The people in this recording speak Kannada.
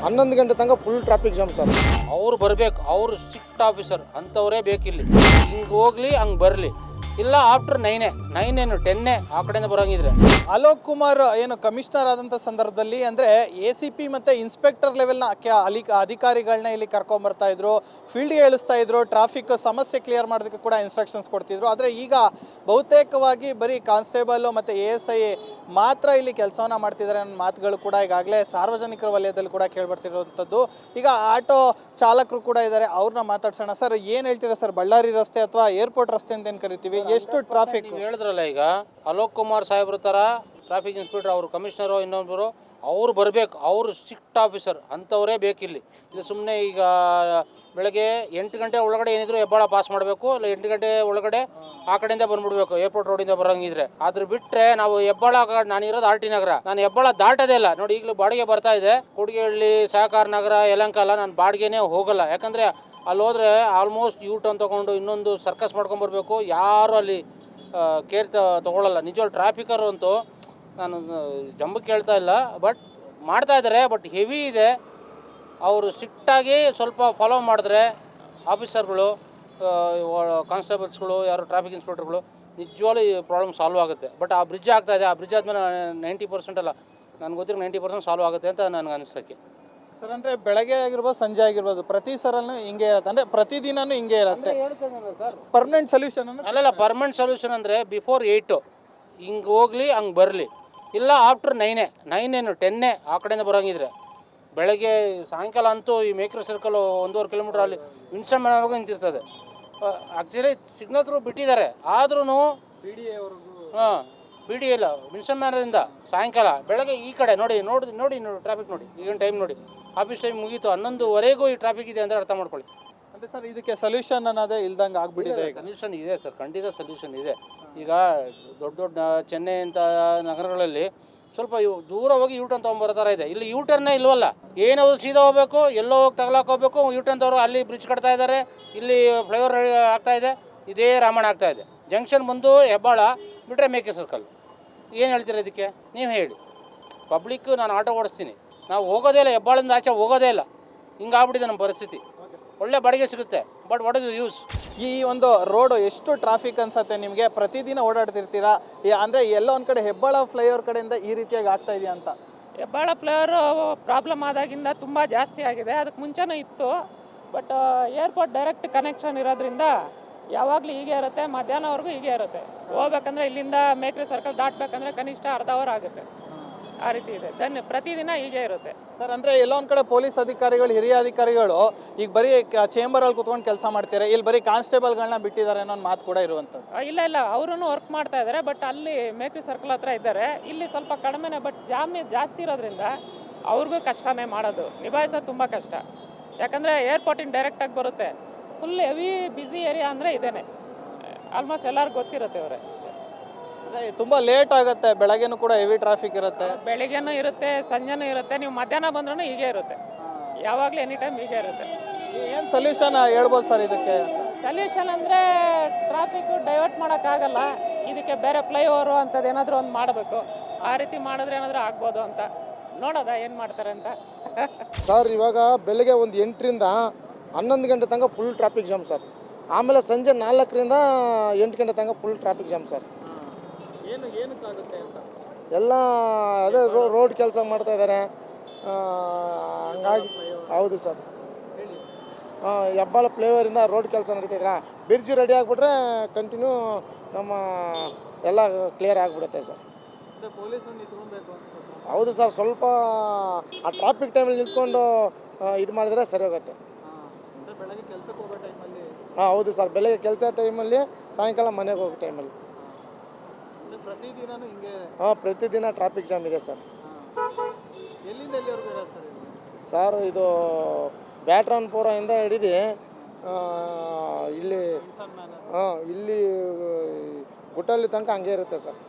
11 ಗಂಟೆ ತನಕ ಫುಲ್ ಟ್ರಾಫಿಕ್ ಜಾಮ್ ಸರ್. ಅವ್ರು ಬರಬೇಕು, ಅವರು ಸ್ಟ್ರಿಕ್ಟ್ ಆಫೀಸರ್ ಅಂಥವರೇ ಬೇಕಿಲ್ಲಿ. ಹಿಂಗೆ ಹೋಗ್ಲಿ ಹಂಗೆ ಬರಲಿ, ಇಲ್ಲ ಆಫ್ಟರ್ 9 ಏನು 10 ಆ ಕಡೆಯಿಂದ ಬರೋಂಗಿದ್ರೆ. ಅಲೋಕ್ ಕುಮಾರ್ ಏನು ಕಮಿಷನರ್ ಆದಂಥ ಸಂದರ್ಭದಲ್ಲಿ ಅಂದರೆ ACP ಮತ್ತು ಇನ್ಸ್ಪೆಕ್ಟರ್ ಲೆವೆಲ್ನ ಅಧಿಕಾರಿಗಳನ್ನ ಇಲ್ಲಿ ಕರ್ಕೊಂಬರ್ತಾ ಇದ್ರು, ಫೀಲ್ಡ್ಗೆ ಇಳಿಸ್ತಾ ಇದ್ರು, ಟ್ರಾಫಿಕ್ ಸಮಸ್ಯೆ ಕ್ಲಿಯರ್ ಮಾಡೋದಕ್ಕೆ ಕೂಡ ಇನ್ಸ್ಟ್ರಕ್ಷನ್ಸ್ ಕೊಡ್ತಿದ್ರು. ಆದರೆ ಈಗ ಬಹುತೇಕವಾಗಿ ಬರೀ ಕಾನ್ಸ್ಟೇಬಲ್ ಮತ್ತು ASI ಮಾತ್ರ ಇಲ್ಲಿ ಕೆಲಸವನ್ನು ಮಾಡ್ತಿದ್ದಾರೆ ಅನ್ನೋ ಮಾತುಗಳು ಕೂಡ ಈಗಾಗಲೇ ಸಾರ್ವಜನಿಕರ ವಲಯದಲ್ಲಿ ಕೂಡ ಕೇಳಿಬರ್ತಿರುವಂಥದ್ದು. ಈಗ ಆಟೋ ಚಾಲಕರು ಕೂಡ ಇದ್ದಾರೆ, ಅವ್ರನ್ನ ಮಾತಾಡ್ಸೋಣ. ಸರ್, ಏನು ಹೇಳ್ತೀರಾ ಸರ್, ಬಳ್ಳಾರಿ ರಸ್ತೆ ಅಥವಾ ಏರ್ಪೋರ್ಟ್ ರಸ್ತೆ ಅಂತ ಏನು ಕರಿತೀವಿ, ಎಷ್ಟು ಟ್ರಾಫಿಕ್? ನೀವು ಹೇಳಿದ್ರಲ್ಲ ಈಗ ಅಲೋಕ್ ಕುಮಾರ್ ಸಾಹೇಬ್ರ ಥರ ಟ್ರಾಫಿಕ್ ಇನ್ಸ್ಪೆಕ್ಟರ್, ಅವರು ಕಮಿಷನರು, ಇನ್ನೊಬ್ಬರು ಅವ್ರು ಬರಬೇಕು, ಅವರು ಸ್ಟ್ರಿಕ್ಟ್ ಆಫೀಸರ್ ಅಂಥವರೇ ಬೇಕಿಲ್ಲಿ. ಇದು ಸುಮ್ಮನೆ ಈಗ ಬೆಳಗ್ಗೆ 8 ಗಂಟೆ ಒಳಗಡೆ ಏನಿದ್ರು ಹೆಬ್ಬಾಳ ಪಾಸ್ ಮಾಡಬೇಕು, ಇಲ್ಲ 8 ಗಂಟೆ ಒಳಗಡೆ ಆ ಕಡೆಯಿಂದ ಬಂದ್ಬಿಡ್ಬೇಕು ಏರ್ಪೋರ್ಟ್ ರೋಡಿಂದ ಬರೋಂಗಿದ್ರೆ. ಆದ್ರೆ ಬಿಟ್ಟರೆ ನಾವು ಹೆಬ್ಬಾಳ, ನಾನು ಇರೋದು RT ನಗರ, ನಾನು ಹೆಬ್ಬಾಳ ದಾಟೋದೇ ಇಲ್ಲ ನೋಡಿ. ಈಗಲೂ ಬಾಡಿಗೆ ಬರ್ತಾ ಇದೆ, ಕೊಡಿಗೆಹಳ್ಳಿ, ಸಹಕಾರ ನಗರ, ಯಲಹಂಕ, ನಾನು ಬಾಡಿಗೆನೇ ಹೋಗಲ್ಲ. ಯಾಕಂದರೆ ಅಲ್ಲಿ ಹೋದರೆ ಆಲ್ಮೋಸ್ಟ್ U-ಟರ್ನ್ ತೊಗೊಂಡು ಇನ್ನೊಂದು ಸರ್ಕಸ್ ಮಾಡ್ಕೊಂಬರ್ಬೇಕು, ಯಾರು ಅಲ್ಲಿ ಕೇರ್ ತೊಗೊಳ್ಳಲ್ಲ. ನಿಜವಾಗ್ಲೂ ಟ್ರಾಫಿಕರು ಅಂತೂ ನಾನು ಜಂಬಕ್ಕೆ ಕೇಳ್ತಾ ಇಲ್ಲ, ಬಟ್ ಮಾಡ್ತಾ ಇದ್ದಾರೆ, ಬಟ್ ಹೆವಿ ಇದೆ. ಅವರು ಸ್ಟ್ರಿಕ್ಟಾಗಿ ಸ್ವಲ್ಪ ಫಾಲೋ ಮಾಡಿದ್ರೆ ಆಫೀಸರ್ಗಳು, ಕಾನ್ಸ್ಟೇಬಲ್ಸ್ಗಳು, ಯಾರು ಟ್ರಾಫಿಕ್ ಇನ್ಸ್ಪೆಕ್ಟರ್ಗಳು, ನಿಜವಾಗ್ಲೂ ಈ ಪ್ರಾಬ್ಲಮ್ ಸಾಲ್ವ್ ಆಗುತ್ತೆ. ಬಟ್ ಆ ಬ್ರಿಡ್ಜ್ ಆಗ್ತಾಯಿದೆ, ಆ ಬ್ರಿಡ್ಜ್ ಆದಮೇಲೆ 90% ಅಲ್ಲ, ನನಗೆ ಗೊತ್ತಿರೋ 90% ಸಾಲ್ವ್ ಆಗುತ್ತೆ ಅಂತ ನನಗೆ ಅನಿಸ್ತಕ್ಕೆ. ಸರ್, ಅಂದರೆ ಬೆಳಗ್ಗೆ ಆಗಿರ್ಬೋದು, ಸಂಜೆ ಆಗಿರ್ಬೋದು, ಪ್ರತಿ ಸರಲ್ಲೂ ಹಿಂಗೆ ಇರುತ್ತೆ, ಅಂದರೆ ಪ್ರತಿದಿನನೂ ಹಿಂಗೆ ಇರುತ್ತೆ. ಸರ್, ಪರ್ಮನೆಂಟ್ ಸೊಲ್ಯೂಷನ್ ಅಲ್ಲ, ಪರ್ಮನೆಂಟ್ ಸೊಲ್ಯೂಷನ್ ಅಂದರೆ ಬಿಫೋರ್ 8 ಹಿಂಗೆ ಹೋಗ್ಲಿ ಹಂಗೆ ಬರಲಿ, ಇಲ್ಲ ಆಫ್ಟರ್ 9 ಏನು 10 ಆ ಕಡೆಯಿಂದ ಬರೋಂಗಿದ್ರೆ. ಬೆಳಗ್ಗೆ ಸಾಯಂಕಾಲ ಅಂತೂ ಈ ಮೇಕ್ರೆ ಸರ್ಕಲ್ 1.5 ಕಿಲೋಮೀಟ್ರ್ ಅಲ್ಲಿ ವಿನ್ಸನ್ ಮ್ಯಾನರ್ವರೆಗೂ ನಿಂತಿರ್ತದೆ. ಆ್ಯಕ್ಚುಲಿ ಸಿಗ್ನಲ್ ಥ್ರೂ ಬಿಟ್ಟಿದ್ದಾರೆ, ಆದ್ರೂ BD ಇಲ್ಲ ವಿನ್ಸನ್ ಮ್ಯಾನರಿಂದ ಸಾಯಂಕಾಲ. ಬೆಳಗ್ಗೆ ಈ ಕಡೆ ನೋಡಿ ಟ್ರಾಫಿಕ್ ನೋಡಿ, ಈಗಿನ ಟೈಮ್ ನೋಡಿ, ಆಫೀಸ್ ಟೈಮ್ ಮುಗೀತು, 11ವರೆಗೂ ಈ ಟ್ರಾಫಿಕ್ ಇದೆ ಅಂದರೆ ಅರ್ಥ ಮಾಡ್ಕೊಳ್ಳಿ. ಅಂದರೆ ಸರ್, ಇದಕ್ಕೆ ಸೊಲ್ಯೂಷನ್ ಅನ್ನೋದೇ ಇಲ್ದಂಗೆ ಆಗ್ಬಿಟ್ಟಿದೆ. ಸೊಲ್ಯೂಷನ್ ಇದೆ ಸರ್, ಖಂಡಿತ ಸೊಲ್ಯೂಷನ್ ಇದೆ. ಈಗ ದೊಡ್ಡ ಚೆನ್ನೈ ಅಂತ ನಗರಗಳಲ್ಲಿ ಸ್ವಲ್ಪ ದೂರ ಹೋಗಿ U-ಟರ್ನ್ ತೊಗೊಂಬರೋ ಥರ ಇದೆ. ಇಲ್ಲಿ U-ಟರ್ನೇ ಇಲ್ವಲ್ಲ, ಏನಾದ್ರು ಸೀದಾ ಹೋಗಬೇಕು, ಎಲ್ಲೋ ಹೋಗಿ ತಗೊಳಕೋಬೇಕು. U-ಟರ್ನ್ ತವರು ಅಲ್ಲಿ ಬ್ರಿಡ್ಜ್ ಕಟ್ತಾ ಇದ್ದಾರೆ, ಇಲ್ಲಿ ಫ್ಲೈಓವರ್ ಆಗ್ತಾ ಇದೆ, ಇದೇ ರಾಮಾಯಣ ಆಗ್ತಾ ಇದೆ. ಜಂಕ್ಷನ್ ಬಂದು ಹೆಬ್ಬಾಳ ಬಿಟ್ಟರೆ ಮೇಕೆ ಸರ್ಕಲ್. ಏನು ಹೇಳ್ತೀರ ಇದಕ್ಕೆ ನೀವು ಹೇಳಿ? ಪಬ್ಲಿಕ್, ನಾನು ಆಟೋ ಓಡಿಸ್ತೀನಿ, ನಾವು ಹೋಗೋದೇ ಇಲ್ಲ, ಹೆಬ್ಬಾಳಿಂದ ಆಚೆ ಹೋಗೋದೇ ಇಲ್ಲ. ಹಿಂಗಾಗ್ಬಿಟ್ಟಿದೆ ನಮ್ಮ ಪರಿಸ್ಥಿತಿ. ಒಳ್ಳೆ ಬಾಡಿಗೆ ಸಿಗುತ್ತೆ, ಬಟ್ ವಾಟ್ ಇಸ್ ಯೂಸ್? ಈ ಒಂದು ರೋಡು ಎಷ್ಟು ಟ್ರಾಫಿಕ್ ಅನ್ಸುತ್ತೆ ನಿಮಗೆ? ಪ್ರತಿದಿನ ಓಡಾಡ್ತಿರ್ತೀರಾ? ಅಂದರೆ ಎಲ್ಲೋ ಒಂದು ಕಡೆ ಹೆಬ್ಬಾಳ ಫ್ಲೈಓವರ್ ಕಡೆಯಿಂದ ಈ ರೀತಿಯಾಗಿ ಆಗ್ತಾ ಇದೆಯಾ ಅಂತ? ಹೆಬ್ಬಾಳ ಫ್ಲೈಓವರ್ ಪ್ರಾಬ್ಲಮ್ ಆದಾಗಿಂದ ತುಂಬ ಜಾಸ್ತಿ ಆಗಿದೆ. ಅದಕ್ಕೆ ಮುಂಚೆನೂ ಇತ್ತು, ಬಟ್ ಏರ್ಪೋರ್ಟ್ ಡೈರೆಕ್ಟ್ ಕನೆಕ್ಷನ್ ಇರೋದ್ರಿಂದ ಯಾವಾಗಲೂ ಹೀಗೆ ಇರುತ್ತೆ, ಮಧ್ಯಾಹ್ನವರೆಗೂ ಹೀಗೆ ಇರುತ್ತೆ. ಹೋಗ್ಬೇಕಂದ್ರೆ ಇಲ್ಲಿಂದ ಮೇಕ್ರೆ ಸರ್ಕಲ್ ದಾಟಬೇಕಂದ್ರೆ ಕನಿಷ್ಠ ಅರ್ಧ ಅವರ್ ಆಗುತ್ತೆ. ಆ ರೀತಿ ಇದೆ, ಪ್ರತಿದಿನ ಹೀಗೆ ಇರುತ್ತೆ ಸರ್. ಅಂದರೆ ಎಲ್ಲೋ ಒಂದು ಕಡೆ ಪೊಲೀಸ್ ಅಧಿಕಾರಿಗಳು, ಹಿರಿಯ ಅಧಿಕಾರಿಗಳು ಈಗ ಬರೀ ಚೇಂಬರಲ್ಲಿ ಕುತ್ಕೊಂಡು ಕೆಲಸ ಮಾಡ್ತಾರೆ, ಇಲ್ಲಿ ಬರೀ ಕಾನ್ಸ್ಟೇಬಲ್ಗಳನ್ನ ಬಿಟ್ಟಿದ್ದಾರೆ ಅನ್ನೋ ಒಂದು ಮಾತು ಕೂಡ ಇರುವಂಥದ್ದು. ಇಲ್ಲ, ಅವರೂ ವರ್ಕ್ ಮಾಡ್ತಾ ಇದ್ದಾರೆ, ಬಟ್ ಅಲ್ಲಿ ಮೇಕ್ರೆ ಸರ್ಕಲ್ ಹತ್ರ ಇದ್ದಾರೆ. ಇಲ್ಲಿ ಸ್ವಲ್ಪ ಕಡಿಮೆನೇ, ಬಟ್ ಜಾಮ್ ಜಾಸ್ತಿ ಇರೋದ್ರಿಂದ ಅವ್ರಿಗೂ ಕಷ್ಟನೇ ಮಾಡೋದು, ನಿಭಾಯಿಸೋದು ತುಂಬ ಕಷ್ಟ. ಯಾಕಂದರೆ ಏರ್ಪೋರ್ಟಿಂದ ಡೈರೆಕ್ಟಾಗಿ ಬರುತ್ತೆ, ಫುಲ್ ಹೆವಿ ಬ್ಯುಸಿ ಏರಿಯಾ ಅಂದರೆ ಇದೇನೆ, ಆಲ್ಮೋಸ್ಟ್ ಎಲ್ಲರಿಗೂ ಗೊತ್ತಿರುತ್ತೆ ಅವರೇ. ತುಂಬ ಲೇಟ್ ಆಗುತ್ತೆ, ಬೆಳಗ್ಗೆನೂ ಕೂಡ ಹೆವಿ ಟ್ರಾಫಿಕ್ ಇರುತ್ತೆ, ಬೆಳಿಗ್ಗೆನೂ ಇರುತ್ತೆ, ಸಂಜೆನೂ ಇರುತ್ತೆ. ನೀವು ಮಧ್ಯಾಹ್ನ ಬಂದ್ರೂ ಹೀಗೆ ಇರುತ್ತೆ, ಯಾವಾಗಲೂ ಎನಿ ಟೈಮ್ ಹೀಗೆ ಇರುತ್ತೆ. ಏನು ಸೊಲ್ಯೂಷನ್ ಹೇಳ್ಬೋದು ಸರ್ ಇದಕ್ಕೆ? ಸೊಲ್ಯೂಷನ್ ಅಂದರೆ ಟ್ರಾಫಿಕ್ ಡೈವರ್ಟ್ ಮಾಡೋಕ್ಕಾಗಲ್ಲ, ಇದಕ್ಕೆ ಬೇರೆ ಫ್ಲೈಓವರು ಅಂಥದ್ದು ಏನಾದರೂ ಒಂದು ಮಾಡಬೇಕು. ಆ ರೀತಿ ಮಾಡಿದ್ರೆ ಏನಾದರೂ ಆಗ್ಬೋದು ಅಂತ ನೋಡೋದಾ ಏನು ಮಾಡ್ತಾರೆ ಅಂತ. ಸರ್, ಇವಾಗ ಬೆಳಗ್ಗೆ ಒಂದು 8ರಿಂದ 11 ಗಂಟೆ ತನಕ ಫುಲ್ ಟ್ರಾಫಿಕ್ ಜಾಮ್ ಸರ್. ಆಮೇಲೆ ಸಂಜೆ 4ರಿಂದ 8 ಗಂಟೆ ತನಕ ಫುಲ್ ಟ್ರಾಫಿಕ್ ಜಾಮ್ ಸರ್. ಏನಕ್ಕಾಗುತ್ತೆ ಅಂತ ಎಲ್ಲ ಅದೇ ರೋಡ್ ಕೆಲಸ ಮಾಡ್ತಾ ಇದ್ದಾರೆ, ಹಂಗಾಗಿ. ಹೌದು ಸರ್, ಹೆಬ್ಬಾಳ ಫ್ಲೈಓವರಿಂದ ರೋಡ್ ಕೆಲಸ ನಡೀತಿದ್ರ, ಬ್ರಿಡ್ಜ್ ರೆಡಿ ಆಗಿಬಿಟ್ರೆ ಕಂಟಿನ್ಯೂ ನಮ್ಮ ಎಲ್ಲ ಕ್ಲಿಯರ್ ಆಗಿಬಿಡುತ್ತೆ ಸರ್. ಹೌದು ಸರ್, ಸ್ವಲ್ಪ ಆ ಟ್ರಾಫಿಕ್ ಟೈಮಲ್ಲಿ ನಿಂತ್ಕೊಂಡು ಇದು ಮಾಡಿದ್ರೆ ಸರಿ ಹೋಗುತ್ತೆ. ಹೌದು ಸರ್, ಬೆಳಗ್ಗೆ ಕೆಲಸ ಟೈಮಲ್ಲಿ, ಸಾಯಂಕಾಲ ಮನೆಗೆ ಹೋಗೋ ಟೈಮಲ್ಲಿ. ಪ್ರತಿದಿನ ಟ್ರಾಫಿಕ್ ಜಾಮ್ ಇದೆ ಸರ್. ಸರ್, ಇದು ಬ್ಯಾಟ್ರಾನ್ಪುರದಿಂದ ಹಿಡಿದು ಇಲ್ಲಿ ಗುಟ್ಟಲ್ಲಿ ತನಕ ಹಂಗೆ ಇರುತ್ತೆ ಸರ್.